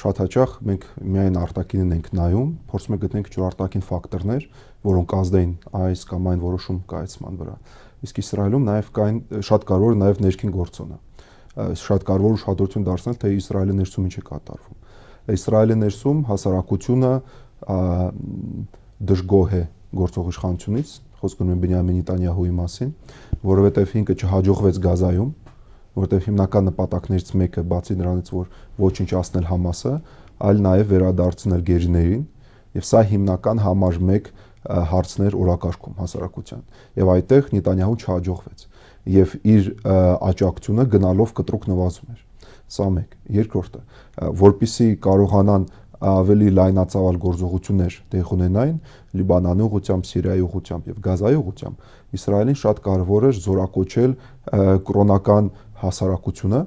շատ հաճախ մենք միայն արտաքինն ենք նայում, փորձում ենք գտնել ինչ-որ արտաքին ֆակտորներ, որոնք ազդեն այս կամ այն որոշում կայացման վրա։ Իսկ Իսրայելում նաև կային շատ կարևոր նաև ներքին գործոնը։ Շատ կարևոր ուշադրություն դարձնել, թե Իսրայելի ներսում ինչ է կատարվում։ Իսրայելի ներսում հասարակությունը դժգոհ է գործող իշխանությունից, խոսքը գնում է Բենյամին Նետանյահուի մասին, որովհետև ինքը չհաջողվեց Գազայում, որովհետև հիմնական նպատակներից մեկը բացի նրանից, որ ոչնչացնել Համասը, այլ նաև վերադարձնել գերիներին, եւ սա հիմնական համար 1 հարցն էր օրակարգում հասարակության։ Եվ այդտեղ Նետանյահուն չհաջողվեց եւ իր աջակցությունը գնալով կտրուկ նվազում էր։ Սա մեկ։ Երկրորդը, որպիսի կարողանան ավելի լայնածավալ գործողություններ տեղ ունենային Լիբանանի ուղղությամբ, Սիրիայի ուղղությամբ եւ Գազայի ուղղությամբ, Իսրայելին շատ կարևոր էր զորակոչել կրոնական հասարակությունը,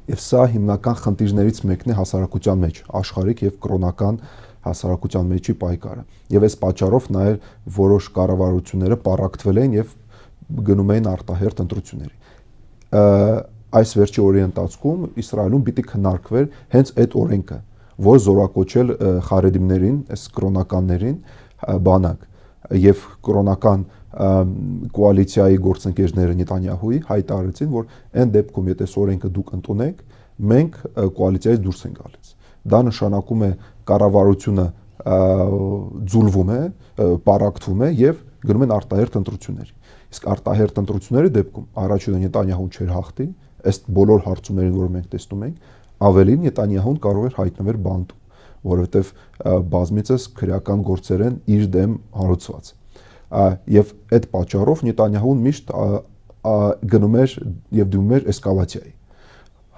եւ սա հիմնական խնդիրներից մեկն է հասարակության մեջ, աշխարհիկ եւ կրոնական հասարակության մեջի պայքարը։ Եվ այս պատճառով նաեւ որոշ կառավարությունները պառակտվել են եւ գնում էին արտահերթ ընտրությունների։ Այս վերջի օրի ընթացքում Իսրայելում պիտի քննարկվեր հենց այդ օրենքը, որ զորակոչել խարեդիմներին, այս կրոնականներին բանակ եւ կրոնական կոալիցիայի գործընկերները Նետանյահուի հայտարարեցին, որ այն դեպքում, եթե այս օրենքը դուք ընդունեք, մենք կոալիցիայից դուրս ենք գալիս։ Դա նշանակում է կառավարությունը ձուլվում է, պառակտվում է եւ գնում են արտահերթ ընտրությունների։ Իսկ արտահերթ ընտրությունների դեպքում առաջինը Նետանյահուն չէր հաղթի, ըստ բոլոր հարցումներին, որ մենք տեսնում ենք, ավելին Նետանյահուն կարող էր հայտնվել բանտում, որովհետեւ բազմիցս քրեական գործեր են իր դեմ հարուցված։ Եվ այդ պատճառով Նետանյահուն միշտ գնում էր եւ դիմում էր էսկալացիայի։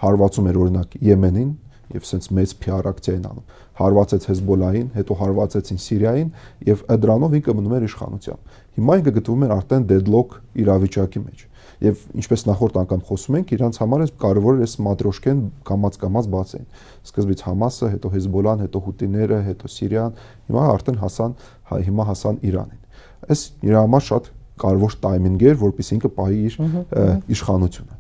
Հարվածում էր օրինակ Եմենին եւ սենց մեծ PR ակցիա են անում։ Հարվածեց Հեզբոլային, հետո հարվածեցին Սիրիային եւ դրանով ինքը մնում էր իշխանությամբ։ Հիմա ինքը գտնվում է արդեն deadlock իրավիճակի մեջ։ Եվ ինչպես նախորդ անգամ խոսում ենք, իրանց համար է կարևոր է այս մատրոշկեն կամած բացեն։ Սկզբից Համասը, հետո Հեզբոլան, հետո Հութիները, հետո Սիրիան, հիմա արդեն հասան Իրանին։ Այս իր համար շատ կարևոր տայմինգ էր, որպեսզի ինքը պահի իր իշխանությունը։